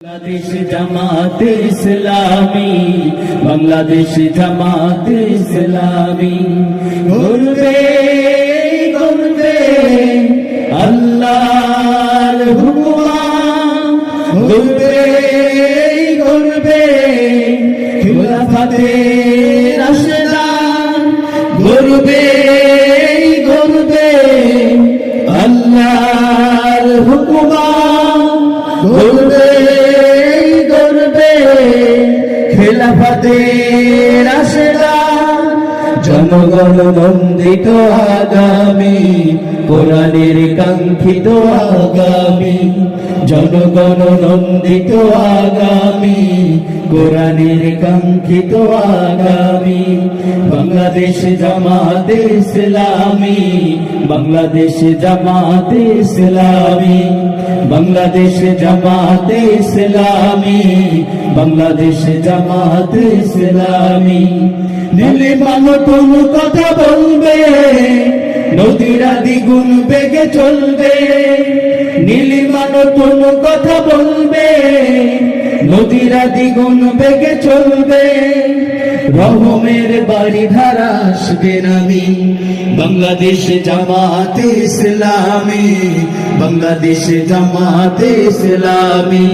বাংলাদেশ জামাত ইসলামী, বাংলাদেশ জামাত ইসলামী গর্বে গর্বে আল্লাহর হুকুম, গর্বে গর্বে খিলাফতে রাশেদান, গর্বে গর্বে আল্লাহর হুকুম, গর্বে খেলাফতে রাশেদান, জনগণ নন্দিত আগামী, কোরআনের কাঙ্ক্ষিত আগামী, জনগণ নন্দিত আগামী, কোরআনের কাঙ্ক্ষিত আগামী। বাংলাদেশ জামাত ইসলামী, বাংলাদেশ জামাত ইসলামী, বাংলাদেশ জামাত ইসলামী, বাংলাদেশ জামাত ইসলামী। নীলিমা নতুন কথা বলবে, নদীরা দ্বিগুণ বেগে চলবে, নীলিমা নতুন কথা বলবে, নদীরা দ্বিগুণ বেগে চলবে, রহমের বাড়ি ধারা আসবে নামি। বাংলাদেশ জামাত ইসলামী, বাংলাদেশ জামাত ইসলামী।